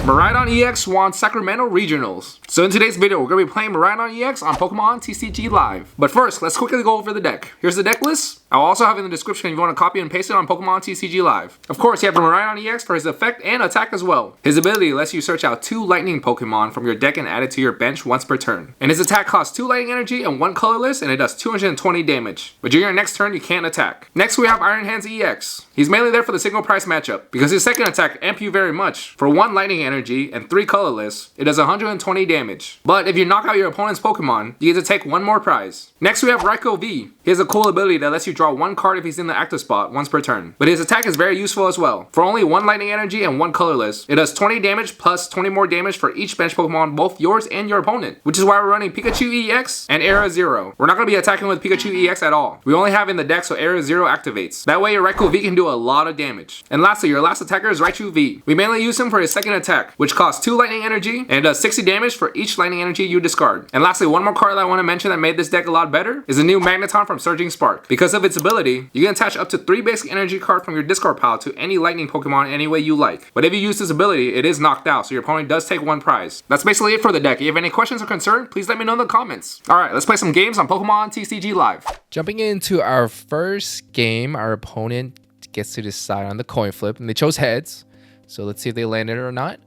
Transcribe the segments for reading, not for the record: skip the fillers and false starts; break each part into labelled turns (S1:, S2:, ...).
S1: Miraidon EX won Sacramento Regionals. So in today's video, we're going to be playing Miraidon EX on Pokemon TCG Live. But first, let's quickly go over the deck. Here's the deck list. I'll also have it in the description if you want to copy and paste it on Pokemon TCG Live. Of course, you have the Miraidon EX for his effect and attack as well. His ability lets you search out 2 lightning Pokemon from your deck and add it to your bench once per turn. And his attack costs 2 lightning energy and 1 colorless, and it does 220 damage. But during your next turn, you can't attack. Next, we have Iron Hands EX. He's mainly there for the single price matchup, because his second attack amp you very much. For 1 lightning energy and 3 colorless, it does 120 damage. But if you knock out your opponent's Pokemon, you get to take 1 more prize. Next, we have Raikou V. He has a cool ability that lets you draw 1 card if he's in the active spot once per turn. But his attack is very useful as well. For only 1 lightning energy and 1 colorless, it does 20 damage plus 20 more damage for each bench Pokemon, both yours and your opponent. Which is why we're running Pikachu EX and Era Zero. We're not going to be attacking with Pikachu EX at all. We only have in the deck so Era Zero activates. That way your Raikou V can do a lot of damage. And lastly, your last attacker is Raichu V. We mainly use him for his second attack, which costs 2 lightning energy and it does 60 damage for each lightning energy you discard. And lastly, one more card that I want to mention that made this deck a lot better is the new Magneton from Surging Spark. Because of its ability, you can attach up to 3 basic energy cards from your discard pile to any lightning Pokemon any way you like. But if you use this ability, it is knocked out, so your opponent does take 1 prize. That's basically it for the deck. If you have any questions or concerns, please let me know in the comments. Alright, let's play some games on Pokemon TCG Live.
S2: Jumping into our first game, our opponent gets to decide on the coin flip, and they chose heads. So let's see if they landed it or not.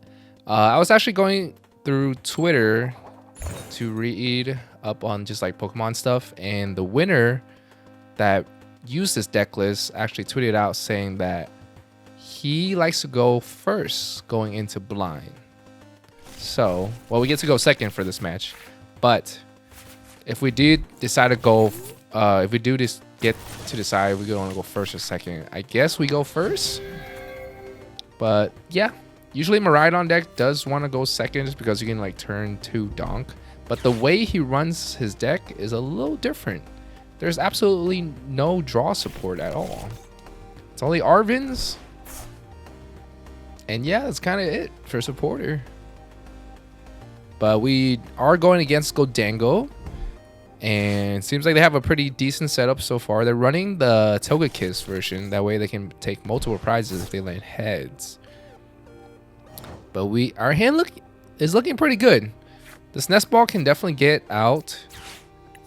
S2: I was actually going through Twitter to read up on just like Pokemon stuff, and the winner that used this deck list actually tweeted out saying that he likes to go first going into blind. So, well, we get to go second for this match, but if we did decide to go, if we do this get to decide we're going to go first or second, I guess we go first. But yeah, usually Miraidon deck does want to go second just because you can like turn 2 donk, but the way he runs his deck is a little different. There's absolutely no draw support at all. It's only Arvens. And yeah, that's kind of it for supporter. But we are going against Gholdengo. And it seems like they have a pretty decent setup so far. They're running the Togekiss version. That way they can take multiple prizes if they land heads. But our hand is looking pretty good. This Nest Ball can definitely get out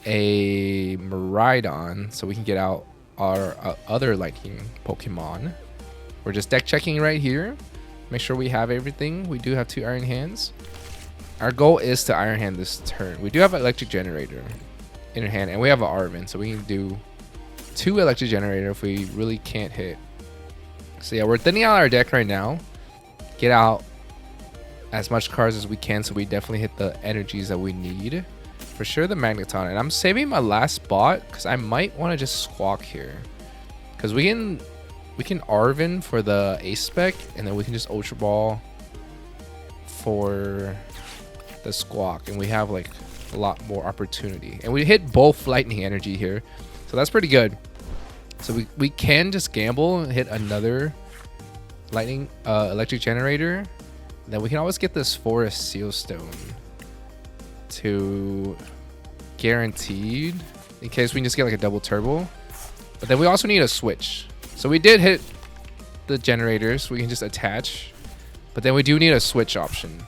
S2: a Miraidon, so we can get out our other lightning Pokemon. We're just deck checking right here. Make sure we have everything. We do have 2 Iron Hands. Our goal is to Iron Hand this turn. We do have an Electric Generator in our hand, and we have an Arven, so we can do 2 Electric Generator if we really can't hit. So yeah, we're thinning out our deck right now. Get out as much cards as we can so we definitely hit the energies that we need. For sure the Magneton, and I'm saving my last spot because I might want to just Squawk here, because we can Arven for the Ace Spec, and then we can just Ultra Ball for the Squawk, and we have like a lot more opportunity, and we hit both lightning energy here, so that's pretty good. So we can just gamble and hit another lightning Electric Generator, and then we can always get this Forest Seal Stone to guaranteed in case we can just get like a double turbo. But then we also need a switch, so we did hit the generators, we can just attach, but then we do need a switch option.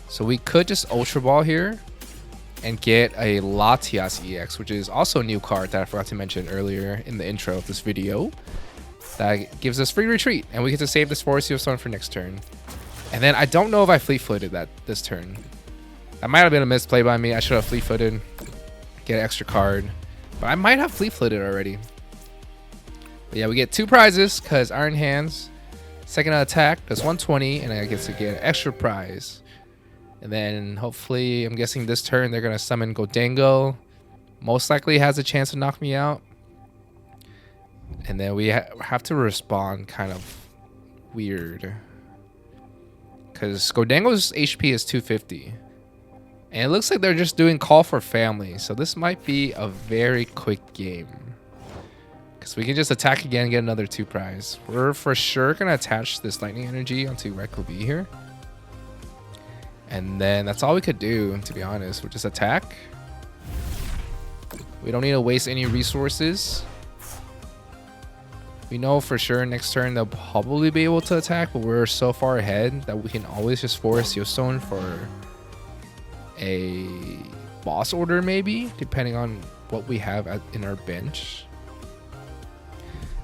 S2: So we could just Ultra Ball here and get a Latias EX, which is also a new card that I forgot to mention earlier in the intro of this video, that gives us free retreat, and we get to save this Forest Seal Stone for next turn. And then I don't know if I fleet footed that this turn. That might have been a misplay by me. I should have fleet footed, get an extra card, but I might have fleet footed already. But yeah, we get 2 prizes because Iron Hands, second attack does 120, and I get to get an extra prize. And then hopefully, I'm guessing this turn they're gonna summon Gholdengo. Most likely has a chance to knock me out. And then we have to respond kind of weird, because Gholdengo's HP is 250. And it looks like they're just doing Call for Family. So this might be a very quick game, because we can just attack again and get another 2 prize. We're for sure going to attach this lightning energy onto Raikou V here. And then that's all we could do, to be honest. We'll just attack. We don't need to waste any resources. We know for sure next turn they'll probably be able to attack, but we're so far ahead that we can always just force Stone for a boss order, maybe, depending on what we have in our bench.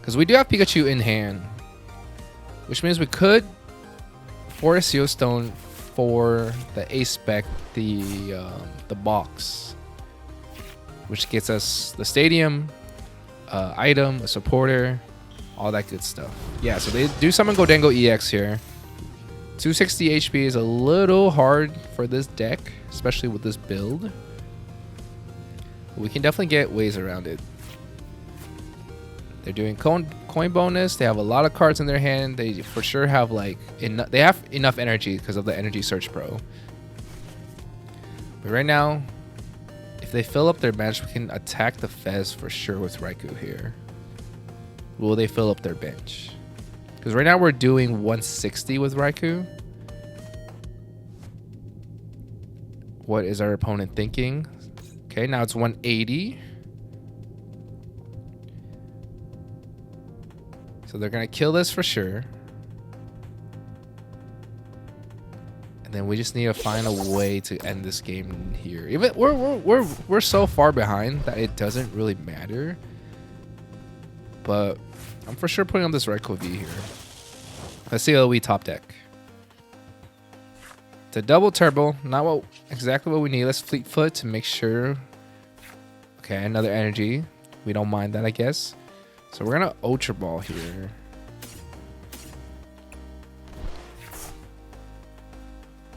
S2: Because we do have Pikachu in hand, which means we could force Stone for the A-Spec, the box, which gets us the stadium, item, a supporter, all that good stuff. Yeah, so they do summon Gholdengo EX here. 260 HP is a little hard for this deck, especially with this build. But we can definitely get ways around it. They're doing coin bonus. They have a lot of cards in their hand. They for sure have like they have enough energy because of the Energy Search Pro. But right now, if they fill up their bench, we can attack the Fez for sure with Raikou here. Will they fill up their bench? Because right now we're doing 160 with Raikou. What is our opponent thinking? Okay, now it's 180. So they're gonna kill this for sure. And then we just need to find a way to end this game here. Even we're so far behind that it doesn't really matter. But I'm for sure putting up this Raikou V here. Let's see how we top deck. It's a double turbo, not exactly what we need. Let's Fleet Foot to make sure. Okay, another energy. We don't mind that, I guess. So we're gonna Ultra Ball here.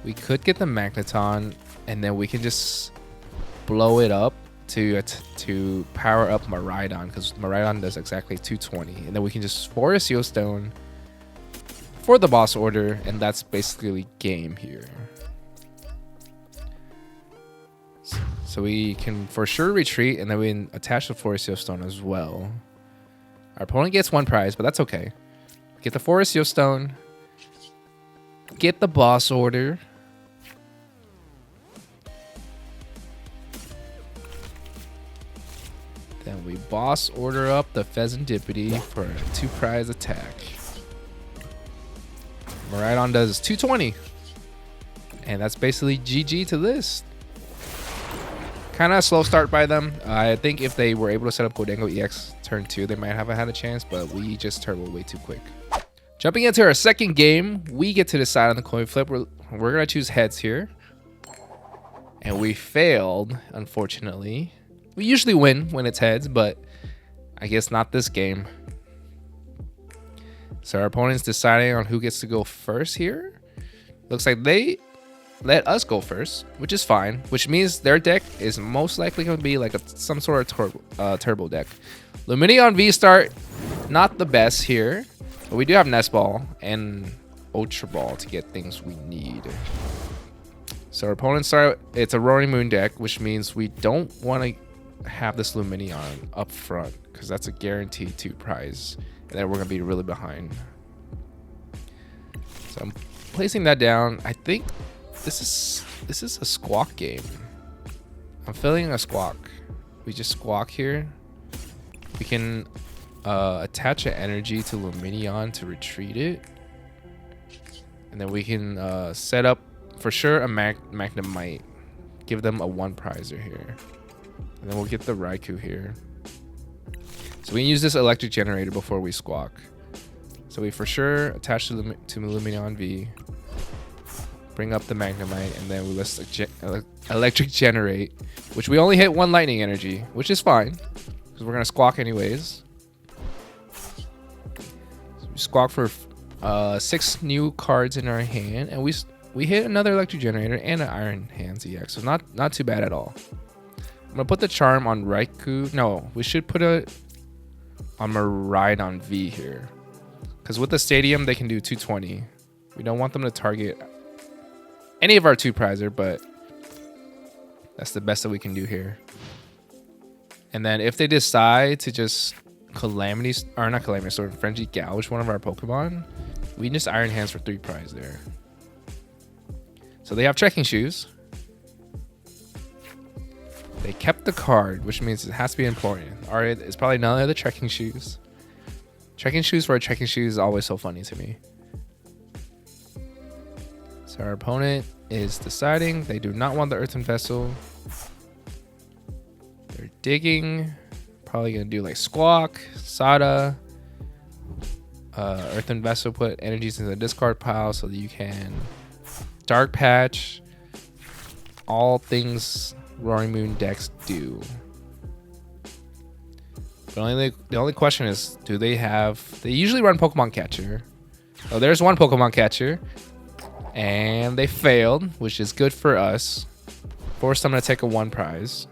S2: We could get the Magneton, and then we can just blow it up to power up Miraidon, because Miraidon does exactly 220, and then we can just force Stone for the boss order, and that's basically game here. So we can for sure retreat, and then we can attach the Forest Stone as well. Our opponent gets one prize, but that's okay. Get the Forest Stone, get the boss order. Then we boss order up the Fezandipiti for a 2-prize attack. Miraidon does 220. And that's basically GG to this. Kind of a slow start by them. I think if they were able to set up Gholdengo EX turn 2, they might have had a chance, but we just turbo way too quick. Jumping into our second game, we get to decide on the coin flip. We're going to choose heads here. And we failed, unfortunately. We usually win when it's heads, but I guess not this game. So our opponent's deciding on who gets to go first here. Looks like they let us go first, which is fine, which means their deck is most likely going to be like some sort of turbo deck. Lumineon V start, not the best here, but we do have Nest Ball and Ultra Ball to get things we need. So our opponent start, it's a Roaring Moon deck, which means we don't want to have this Lumineon up front because that's a guaranteed 2-prize, and then we're going to be really behind. So I'm placing that down. I think this is a Squawk game. I'm feeling a Squawk. We just Squawk here. We can attach an energy to Lumineon to retreat it, and then we can set up for sure a Magnemite. Give them a 1-prizer here, and then we'll get the Raikou here. So we can use this Electric Generator before we Squawk. So we for sure attach to Lumineon V. Bring up the Magnemite, and then we let's Electric Generate, which we only hit 1 lightning energy, which is fine because we're gonna Squawk anyways. So we Squawk for 6 new cards in our hand, and we hit another Electric Generator and an Iron Hands EX, so not too bad at all. I'm gonna put the Charm on Raikou. No, we should put it on Miraidon V here, because with the Stadium they can do 220. We don't want them to target any of our 2-prizer, but that's the best that we can do here. And then if they decide to just Frenzy Gouge one of our Pokemon, we can just Iron Hands for 3-prize there. So they have Trekking Shoes. They kept the card, which means it has to be important. Alright, it's probably none of the Trekking Shoes. Trekking shoes for a trekking shoes is always so funny to me. So our opponent is deciding they do not want the earthen vessel. They're digging. Probably gonna do like Squawk, Sada, earthen vessel, put energies in the discard pile so that you can dark patch. All things Roaring Moon decks do. But the only question is, do they have... They usually run Pokemon Catcher. Oh, there's one Pokemon Catcher. And they failed, which is good for us. Forced them to take a 1 prize.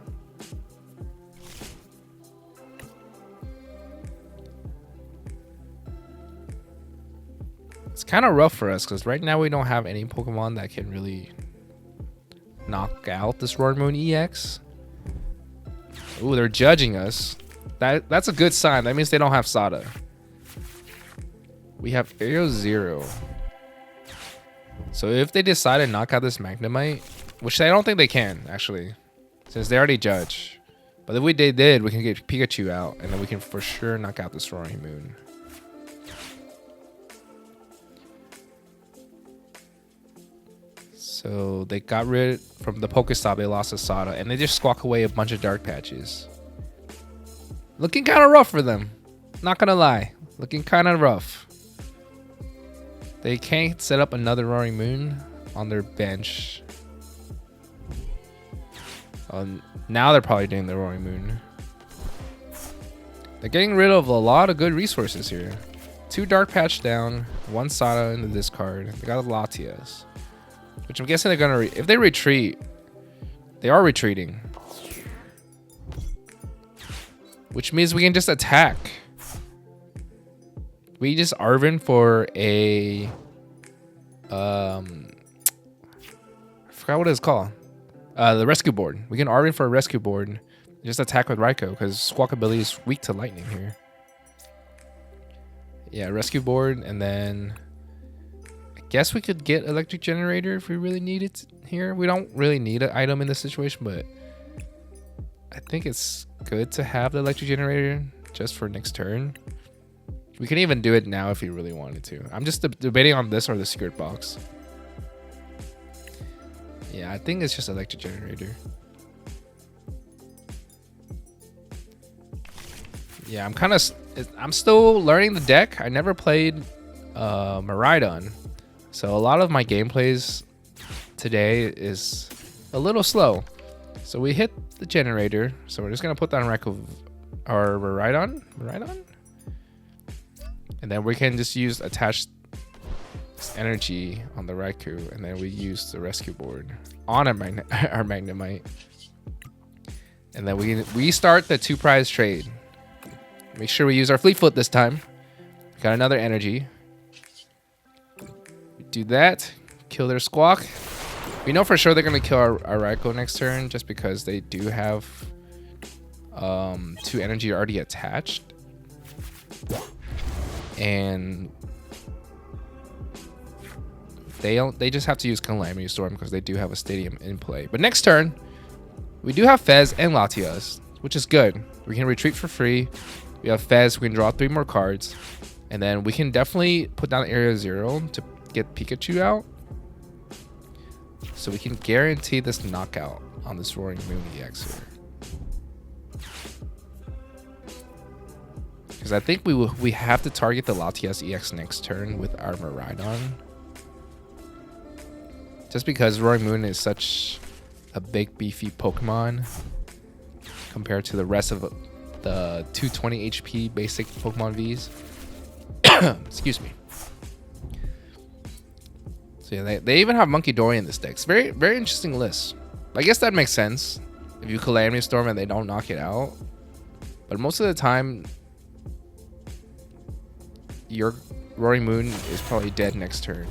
S2: It's kind of rough for us, because right now we don't have any Pokemon that can really knock out this Roaring Moon EX. Ooh, they're judging us. That's a good sign. That means they don't have Sada. We have Aero 0. So if they decide to knock out this Magnemite, which I don't think they can, actually, since they already judge. But if they did, we can get Pikachu out, and then we can for sure knock out this Roaring Moon. So they got rid from the Pokestop, they lost a Sada, and they just squawk away a bunch of dark patches. Looking kind of rough for them. Not gonna lie. Looking kind of rough. They can't set up another Roaring Moon on their bench. Now they're probably doing the Roaring Moon. They're getting rid of a lot of good resources here. 2 Dark Patch down, 1 Sada in the discard. They got Latias, which I'm guessing they're gonna... if they retreat, they are retreating. Which means we can just attack. We just Arven for a... I forgot what it's called. The rescue board. We can Arven for a rescue board. Just attack with Raikou, because Squawkabilly is weak to lightning here. Yeah, rescue board, and then... I guess we could get Electric Generator if we really need it here. We don't really need an item in this situation, but... I think it's good to have the Electric Generator just for next turn. We can even do it now if you really wanted to. I'm just debating on this or the secret box. Yeah, I think it's just Electric Generator. Yeah, I'm still learning the deck. I never played Miraidon. So a lot of my gameplays today is a little slow. So we hit the generator. So we're just gonna put down Raikou or Miraidon. And then we can just use attached energy on the Raikou, and then we use the rescue board on our Magnemite. And then we start the 2 prize trade. Make sure we use our Fleet Foot this time. Got another energy. We do that. Kill their Squawk. We know for sure they're going to kill our Raikou next turn, just because they do have 2 energy already attached. And they just have to use Calamity Storm because they do have a stadium in play. But next turn, we do have Fez and Latias, which is good. We can retreat for free. We have Fez, we can draw 3 more cards. And then we can definitely put down Area 0 to get Pikachu out. So we can guarantee this knockout on this Roaring Moon EX here. Because I think we have to target the Latias EX next turn with our Miraidon. Just because Roaring Moon is such a big beefy Pokemon compared to the rest of the 220 HP basic Pokemon Vs. Excuse me. So yeah, they even have Monkey Dory in this deck. It's very, very interesting list. I guess that makes sense if you Calamity Storm and they don't knock it out. But most of the time, your Roaring Moon is probably dead next turn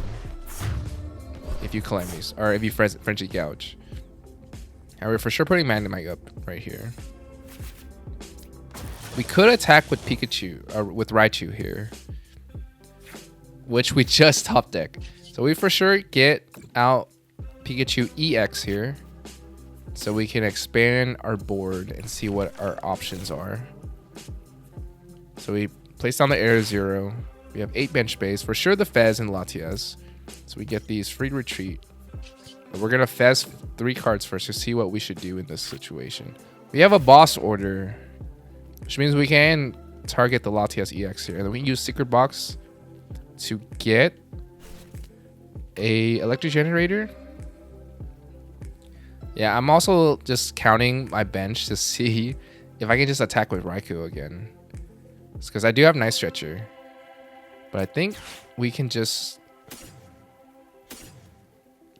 S2: if you Calamities, or if you Frenzy Gouge. And we're for sure putting Magnemite up right here. We could attack with Pikachu, or with Raichu here, which we just top deck. So we for sure get out Pikachu EX here, so we can expand our board and see what our options are. So we place down the Air Zero. We have 8 bench space. For sure the Fez and Latias. So we get these free retreat. But we're going to Fez 3 cards first to see what we should do in this situation. We have a boss order, which means we can target the Latias EX here. And then we can use Secret Box to get a Electric Generator. Yeah, I'm also just counting my bench to see if I can just attack with Raikou again. Because I do have Night Stretcher. But I think we can just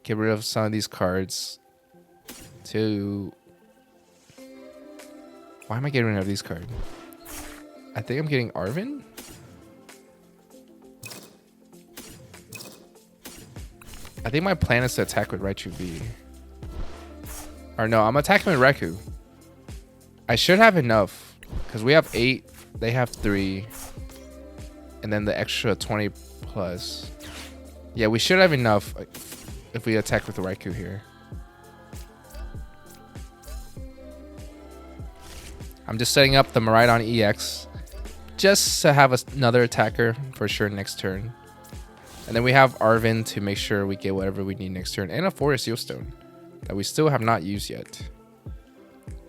S2: get rid of some of these cards to... Why am I getting rid of these cards? I think I'm getting Arven. I think my plan is to attack with Raichu V. Or no, I'm attacking with Raikou. I should have enough. Because we have 8. They have 3. And then the extra 20 plus. Yeah, we should have enough if we attack with the Raikou here. I'm just setting up the Miraidon EX just to have another attacker for sure next turn. And then we have Arven to make sure we get whatever we need next turn. And a Forest Seal Stone that we still have not used yet.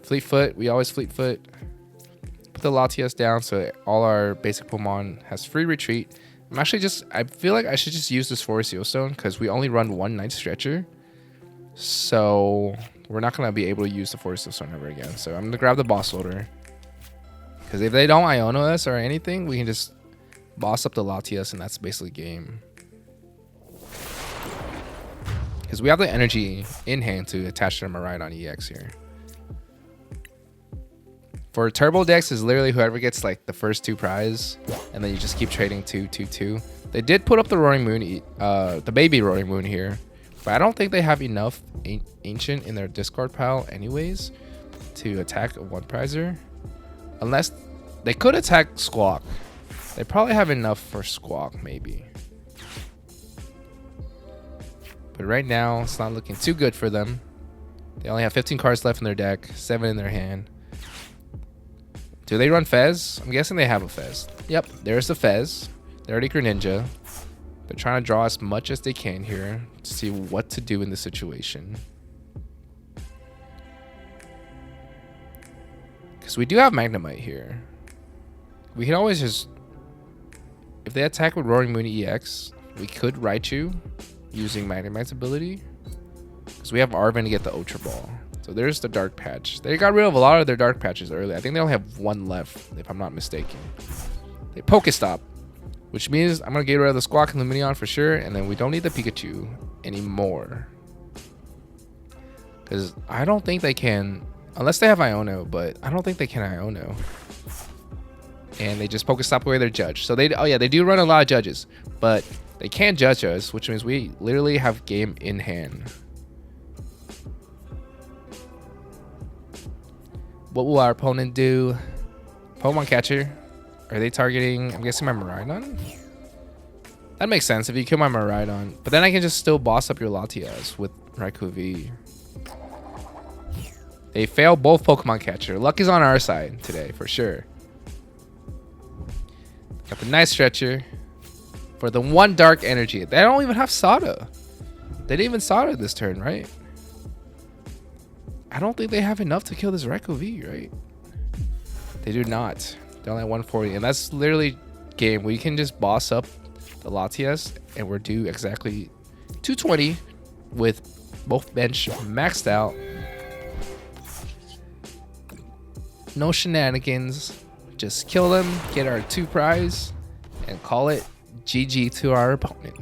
S2: Fleetfoot, we always Fleetfoot. Put the Latias down so all our basic Pokemon has free retreat. I feel like I should just use this Forest Seal Stone because we only run 1 Night Stretcher. So we're not going to be able to use the Forest Seal Stone ever again. So I'm going to grab the boss order. Because if they don't Iono us or anything, we can just boss up the Latias and that's basically game. Because we have the energy in hand to attach to the Miraidon EX here. For Turbo decks is literally whoever gets like the first 2 prize, and then you just keep trading 2, 2, 2. They did put up the Roaring Moon, the baby Roaring Moon here, but I don't think they have enough Ancient in their discard pile anyways to attack a 1 prizer. Unless they could attack Squawk. They probably have enough for Squawk maybe. But right now, it's not looking too good for them. They only have 15 cards left in their deck, 7 in their hand. Do they run Fez? I'm guessing they have a Fez. Yep, there's the Fez. They already Greninja. They're trying to draw as much as they can here to see what to do in this situation. Because we do have Magnemite here. We can always just... If they attack with Roaring Moon EX, we could Raichu using Magnemite's ability. Because we have Arven to get the Ultra Ball. So there's the Dark Patch. They got rid of a lot of their Dark Patches early. I think they only have 1 left, if I'm not mistaken. They Pokestop, which means I'm going to get rid of the Squawk and Lumineon for sure. And then we don't need the Pikachu anymore. Because I don't think they can... Unless they have Iono, but I don't think they can Iono. And they just Pokestop away their Judge. So they... Oh yeah, they do run a lot of Judges. But they can't judge us, which means we literally have game in hand. What will our opponent do? Pokemon Catcher. Are they targeting... I'm guessing my Miraidon? That makes sense if you kill my Miraidon. But then I can just still boss up your Latias with Raikou V. They fail both Pokemon Catcher. Luck is on our side today, for sure. Got the Night Stretcher. For the 1 Dark Energy. They don't even have Sada. They didn't even Sada this turn, right? I don't think they have enough to kill this Raikou V, right? They do not. They only have 140. And that's literally game. We can just boss up the Latias. And we're due exactly 220 with both bench maxed out. No shenanigans. Just kill them. Get our 2 prize. And call it GG to our opponent.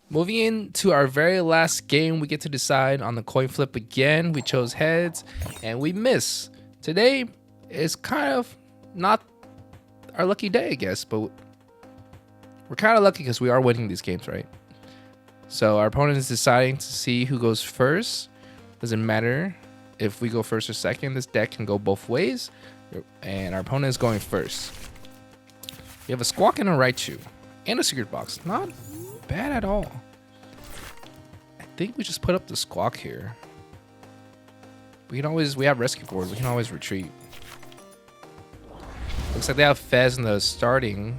S2: Moving into our very last game, we get to decide on the coin flip again. We chose heads and we miss. Today is kind of not our lucky day, I guess, but we're kind of lucky because we are winning these games, right? So our opponent is deciding to see who goes first. Doesn't matter if we go first or second. This deck can go both ways. And our opponent is going first. We have a Squawk and a Raichu. And a Secret Box. Not bad at all. I think we just put up the Squawk here. We have Rescue Board. We can always retreat. Looks like they have Fez in the starting.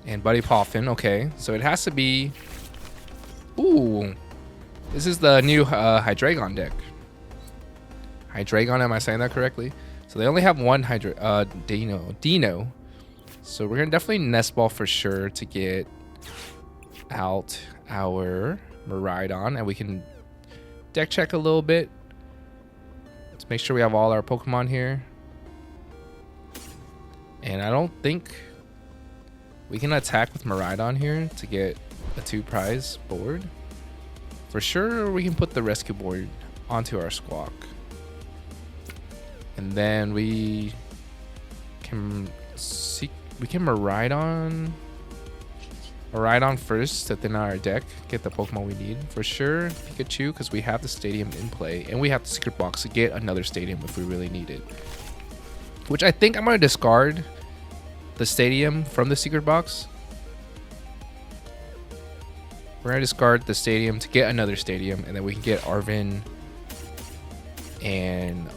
S2: And Buddy Poffin, okay. So it has to be... Ooh. This is the new Hydreigon deck. Hydreigon, am I saying that correctly? So they only have one Dino. So we're going to definitely Nest Ball for sure to get out our Miraidon. And we can deck check a little bit. Let's make sure we have all our Pokemon here. And I don't think we can attack with Miraidon here to get a 2-prize board. For sure, we can put the rescue board onto our Squawk. And then we can Miraidon first to thin out our deck, get the Pokemon we need. For sure, Pikachu, because we have the stadium in play, and we have the secret box to get another stadium if we really need it. Which I think I'm going to discard the stadium from the secret box. We're going to discard the stadium to get another stadium, and then we can get Arven and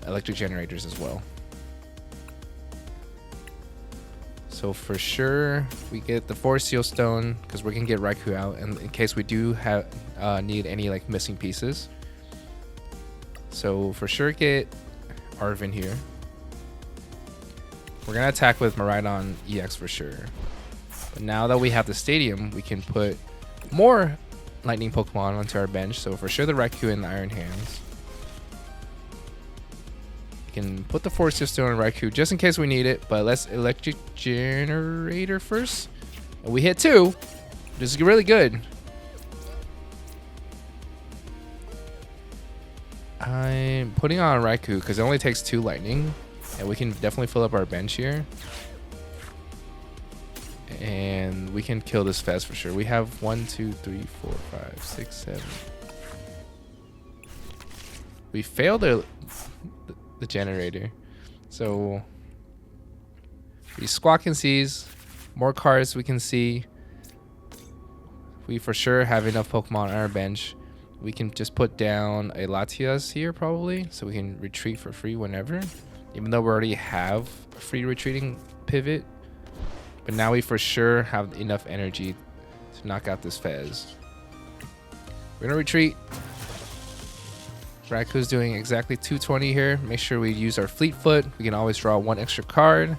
S2: electric generators as well. So for sure, we get the Forest Seal Stone because we're gonna get Raikou out, and in case we do have need any like missing pieces. So for sure, get Arven here. We're gonna attack with Miraidon EX for sure. But now that we have the stadium, we can put more lightning Pokemon onto our bench. So for sure, the Raikou and the Iron Hands. Can put the Force Stone on Raikou just in case we need it, but let's Electric Generator first. And we hit 2, which is really good. I'm putting on Raikou because it only takes 2 lightning, and we can definitely fill up our bench here. And we can kill this Fez for sure. We have 1, 2, 3, 4, 5, 6, 7. We failed the generator. So we Squawk and seize. More cards we can see. We for sure have enough Pokemon on our bench. We can just put down a Latias here probably, so we can retreat for free whenever. Even though we already have a free retreating pivot. But now we for sure have enough energy to knock out this Fez. We're gonna retreat. Raikou's doing exactly 220 here. Make sure we use our Fleet Foot. We can always draw 1 extra card.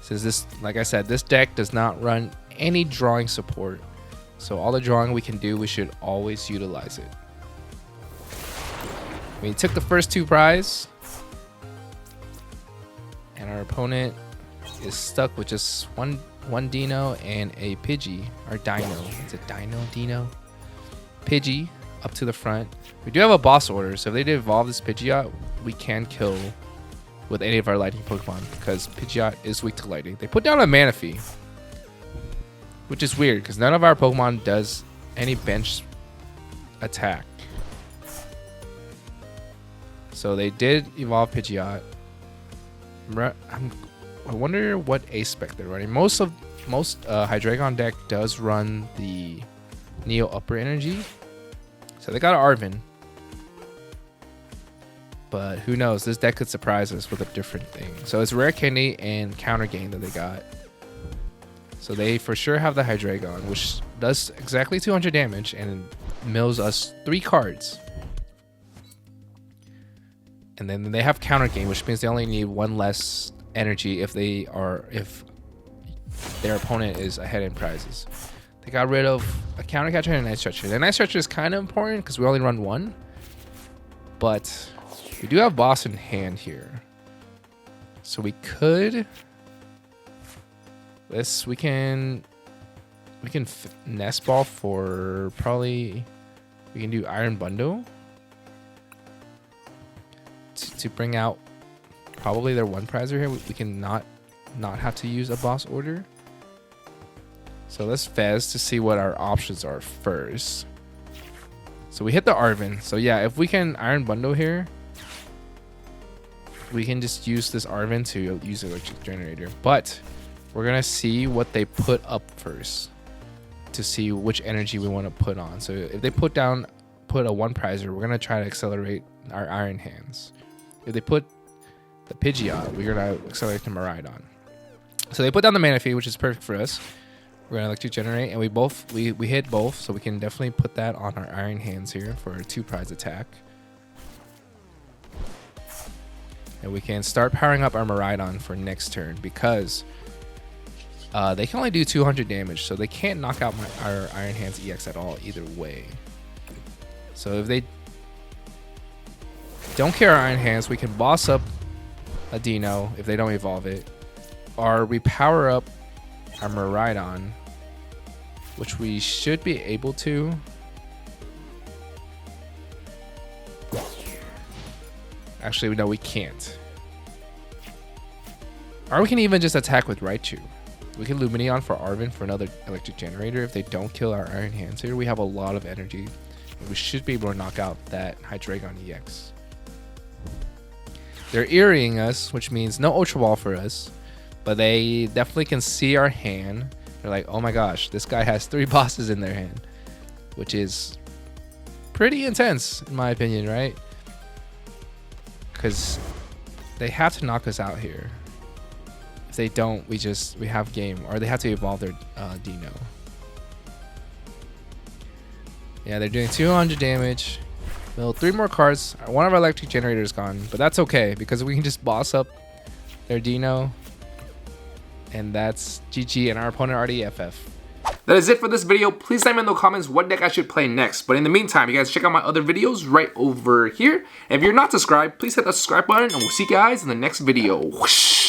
S2: Since this, like I said, this deck does not run any drawing support. So all the drawing we can do, we should always utilize it. We took the first 2 prize. And our opponent is stuck with just one Dino and a Pidgey. Or Dino. Is it Dino? Pidgey up to the front. We do have a boss order, so if they did evolve this Pidgeot, we can kill with any of our lightning Pokemon because Pidgeot is weak to lightning. They put down a Manaphy, which is weird because none of our Pokemon does any bench attack. So they did evolve Pidgeot. I wonder what ace spec they're running. Most Hydreigon deck does run the Neo Upper Energy. So they got an Arven. But who knows? This deck could surprise us with a different thing. So it's Rare Candy and Counter Gain that they got. So they for sure have the Hydreigon, which does exactly 200 damage and mills us 3 cards. And then they have Counter Gain, which means they only need 1 less energy if their opponent is ahead in prizes. They got rid of a Counter Catcher and a Night Stretcher. The Night Stretcher is kind of important because we only run 1. But we do have Boss in hand here. So we could... we can Nest Ball for probably... We can do Iron Bundle. To bring out probably their 1 prizer here. We can not have to use a boss order. So let's Fez to see what our options are first. So we hit the Arven. So yeah, if we can Iron Bundle here, we can just use this Arven to use Electric Generator. But we're going to see what they put up first to see which energy we want to put on. So if they put down put a 1-prizer, we're gonna try to accelerate our Iron Hands. If they put the Pidgeot, we're gonna accelerate the Miraidon. So they put down the Manaphy, which is perfect for us. We're gonna Electric Generate, and we hit both, so we can definitely put that on our Iron Hands here for a 2-prize attack. And we can start powering up our Miraidon for next turn because they can only do 200 damage, so they can't knock out our Iron Hands EX at all either way. So if they don't kill our Iron Hands, we can boss up a Dino if they don't evolve it, or we power up our Miraidon, which we should be able to. Actually, no, we can't. Or we can even just attack with Raichu. We can Lumineon for Arven for another Electric Generator. If they don't kill our Iron Hands here, we have a lot of energy. And we should be able to knock out that Hydreigon EX. They're Eerieing us, which means no Ultra Ball for us. But they definitely can see our hand. They're like, oh my gosh, this guy has 3 bosses in their hand. Which is pretty intense, in my opinion, right? Because they have to knock us out here. If they don't, we have game. Or they have to evolve their Dino. Yeah, they're doing 200 damage. Well, 3 more cards. One of our Electric Generators gone. But that's okay, because we can just boss up their Dino. And that's GG, and our opponent already FF.
S1: That is it for this video. Please let me know in the comments what deck I should play next. But in the meantime, you guys check out my other videos right over here. And if you're not subscribed, please hit that subscribe button, and we'll see you guys in the next video. Whoosh.